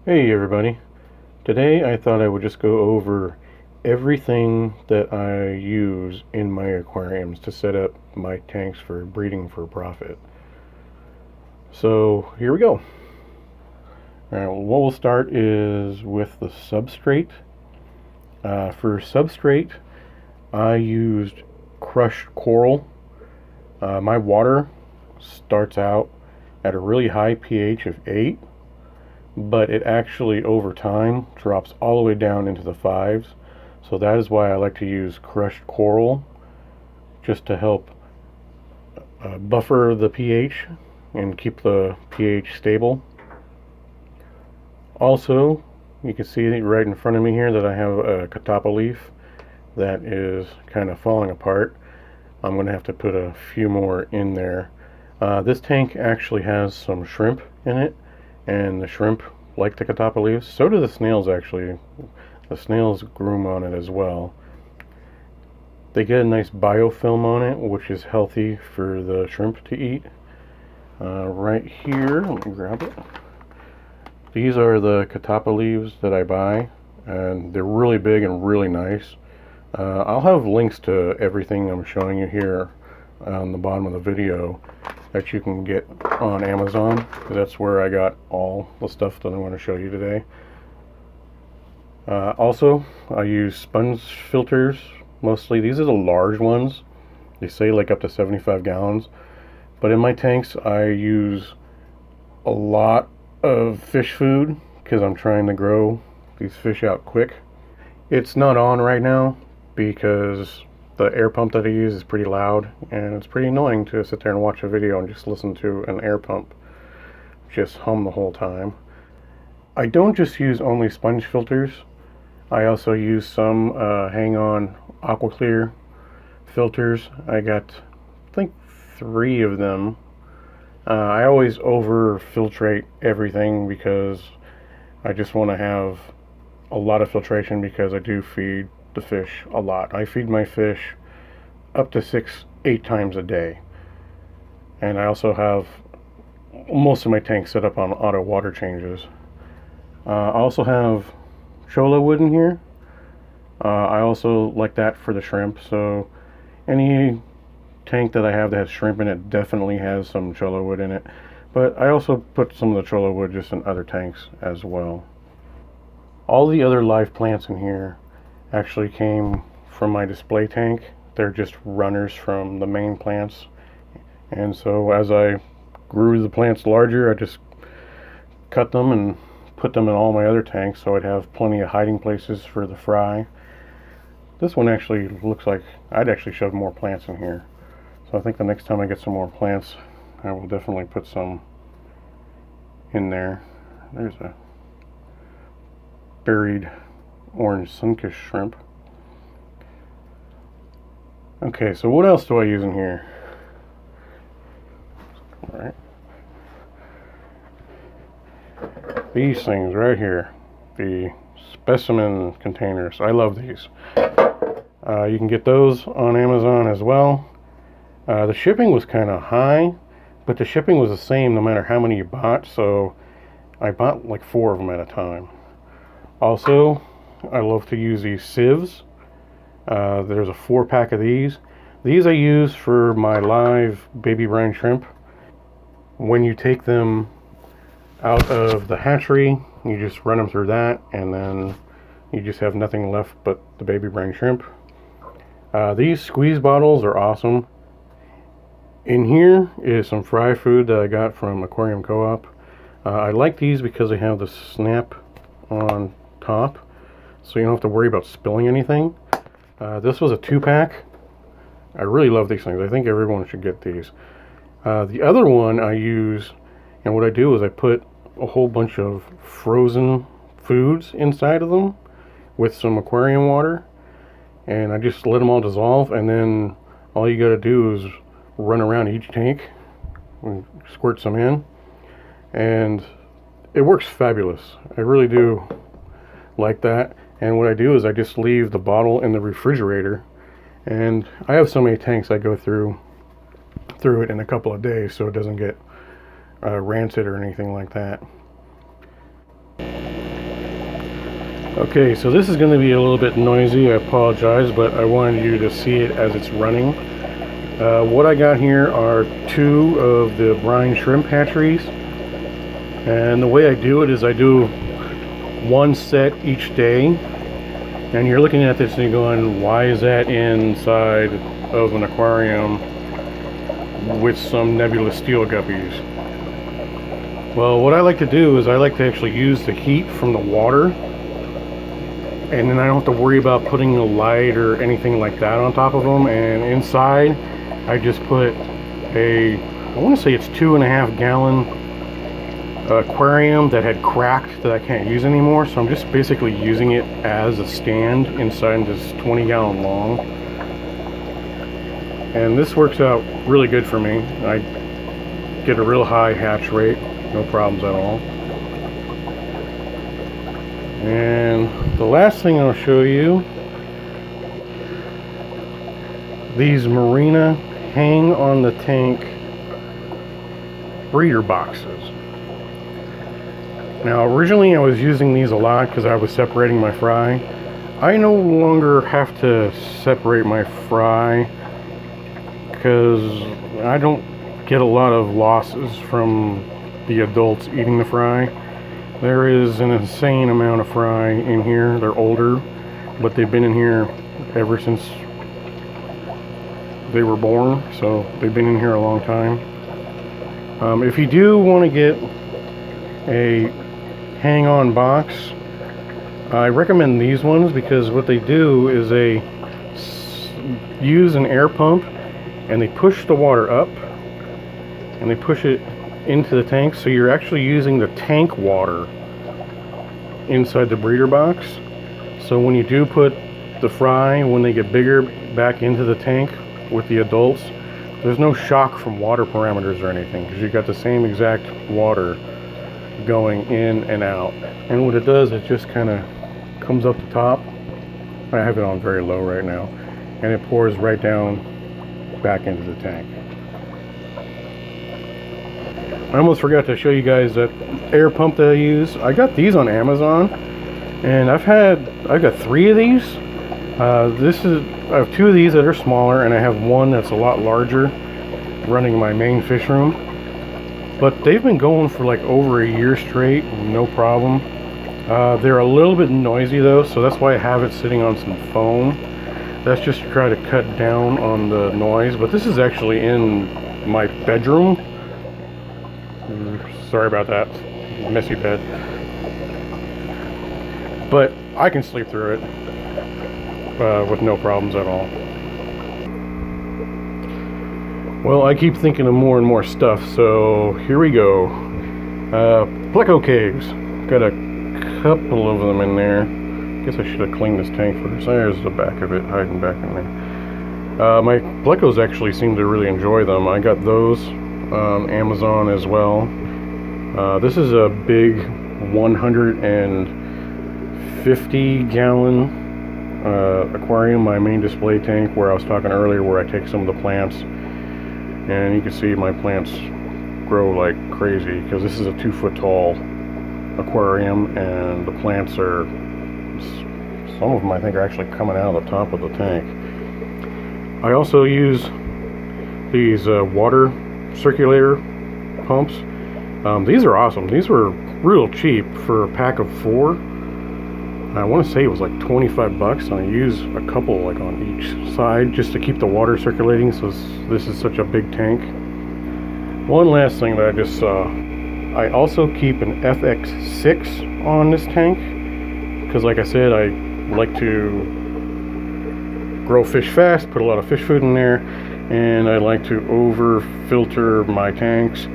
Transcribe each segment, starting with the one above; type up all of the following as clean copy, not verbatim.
Hey everybody, today I thought I would just go over everything that I use in my aquariums to set up my tanks for breeding for profit. So here we go. Alright, what we'll start is with the substrate. For substrate, I used crushed coral. My water starts out at a really high pH of 8, but it actually over time drops all the way down into the 5s. So that is why I like to use crushed coral, just to help buffer the pH and keep the pH stable. Also, you can see right in front of me here that I have a CATAPPA leaf that is kind of falling apart. I'm going to have to put a few more in there. This tank actually has some shrimp in it, and the shrimp like the CATAPPA leaves. So do the snails, actually. The snails groom on it as well. They get a nice biofilm on it, which is healthy for the shrimp to eat. Right here, let me grab it. These are the CATAPPA leaves that I buy, and they're really big and really nice. I'll have links to everything I'm showing you here on the bottom of the video that you can get on Amazon, because that's where I got all the stuff that I want to show you today. Also, I use sponge filters mostly. These are the large ones. They say like up to 75 gallons. But in my tanks, I use a lot of fish food because I'm trying to grow these fish out quick. It's not on right now because the air pump that I use is pretty loud, and it's pretty annoying to sit there and watch a video and just listen to an air pump just hum the whole time. I don't just use only sponge filters. I also use some hang-on AquaClear filters. I got, I think, 3 of them. I always over-filtrate everything because I just want to have a lot of filtration, because I do feed the fish a lot. I feed my fish up to 6-8 times a day. And I also have most of my tanks set up on auto water changes. I also have CHOLLA wood in here. I also like that for the shrimp, so any tank that I have that has shrimp in it definitely has some CHOLLA wood in it. But I also put some of the CHOLLA wood just in other tanks as well. All the other live plants in here actually came from my display tank. They're just runners from the main plants. And so as I grew the plants larger, I just cut them and put them in all my other tanks, so I'd have plenty of hiding places for the fry. This one actually looks like I'd actually shove more plants in here. So I think the next time I get some more plants, I will definitely put some in there. There's a buried orange sunkiss shrimp. Okay, so what else do I use in here? All right. These things right here, the specimen containers. I love these. You can get those on Amazon as well. The shipping was kind of high, but the shipping was the same no matter how many you bought, so I bought like 4 of them at a time. Also, I love to use these sieves. There's a 4-pack of these. These I use for my live baby brine shrimp. When you take them out of the hatchery, you just run them through that, and then you just have nothing left but the baby brine shrimp. These squeeze bottles are awesome. In here is some fry food that I got from Aquarium Co-op. I like these because they have the snap on top, so you don't have to worry about spilling anything. This was a 2-pack. I really love these things. I think everyone should get these. The other one I use, and what I do is I put a whole bunch of frozen foods inside of them with some aquarium water, and I just let them all dissolve, and then all you got to do is run around each tank and squirt some in, and it works fabulous. I really do like that. And what I do is I just leave the bottle in the refrigerator, and I have so many tanks I go through it in a couple of days, so it doesn't get rancid or anything like that. Okay, so this is going to be a little bit noisy, I apologize, but I wanted you to see it as it's running. What I got here are 2 of the brine shrimp hatcheries, and the way I do it is I do 1 set each day, and you're looking at this and you're going, why is that inside of an aquarium with some nebulous steel guppies? Well, what I like to do is I like to actually use the heat from the water, and then I don't have to worry about putting a light or anything like that on top of them. And inside I just put I want to say it's 2.5 gallon aquarium that had cracked that I can't use anymore, so I'm just basically using it as a stand inside this 20 gallon long, and this works out really good for me. I get a real high hatch rate, no problems at all. And the last thing I'll show you, these MARINA hang on the tank breeder boxes. Now originally I was using these a lot because I was separating my fry. I no longer have to separate my fry because I don't get a lot of losses from the adults eating the fry. There is an insane amount of fry in here. They're older, but they've been in here ever since they were born, so they've been in here a long time. If you do want to get a hang-on box, I recommend these ones because what they do is they use an air pump and they push the water up and they push it into the tank, so you're actually using the tank water inside the breeder box. So when you do put the fry, when they get bigger, back into the tank with the adults, there's no shock from water parameters or anything because you got the same exact water going in and out. And what it does, it just kind of comes up the top. I have it on very low right now, and it pours right down back into the tank. I almost forgot to show you guys that air pump that I use. I got these on Amazon, and I've got 3 of these. I have 2 of these that are smaller, and I have one that's a lot larger running in my main fish room. But they've been going for like over a year straight, no problem. They're a little bit noisy though, so that's why I have it sitting on some foam. That's just to try to cut down on the noise. But this is actually in my bedroom. Sorry about that, messy bed. But I can sleep through it with no problems at all. Well, I keep thinking of more and more stuff, so here we go. PLECO caves. Got a couple of them in there. Guess I should have cleaned this tank first. There's the back of it hiding back in there. My plecos actually seem to really enjoy them. I got those on Amazon as well. This is a big 150 gallon aquarium, my main display tank, where I was talking earlier, where I take some of the plants, and you can see my plants grow like crazy because this is a 2-foot tall aquarium, and the plants are, some of them I think are actually coming out of the top of the tank. I also use these water circulator pumps. These are awesome. These were real cheap for a pack of 4. I want to say it was like 25 bucks, and I use a couple like on each side just to keep the water circulating, so this is such a big tank. One last thing that I just saw, I also keep an FX6 on this tank because, like I said, I like to grow fish fast, put a lot of fish food in there, and I like to over filter my tanks.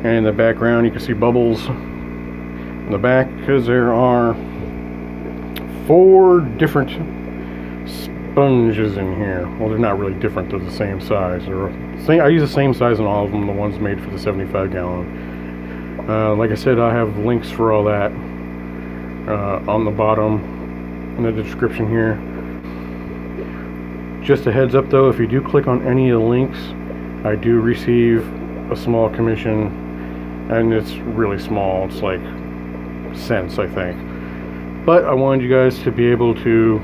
And in the background you can see bubbles in the back because there are 4 different sponges in here. Well, they're not really different, they're the same size. I use the same size on all of them, the ones made for the 75 gallon. Like I said, I have links for all that on the bottom in the description here. Just a heads up though, if you do click on any of the links, I do receive a small commission, and it's really small. It's like cents, I think. But I wanted you guys to be able to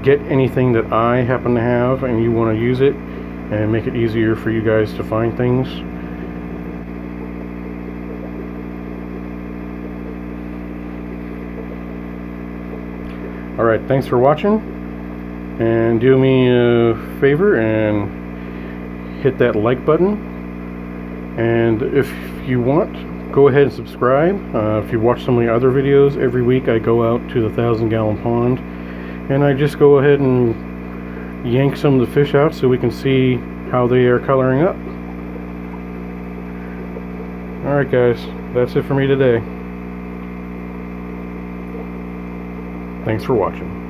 get anything that I happen to have and you want to use it, and make it easier for you guys to find things. Alright, thanks for watching, and do me a favor and hit that like button, and if you want, go ahead and subscribe. If you watch some of the other videos, every week I go out to the 1,000-gallon pond and I just go ahead and yank some of the fish out so we can see how they are coloring up. Alright guys, that's it for me today. Thanks for watching.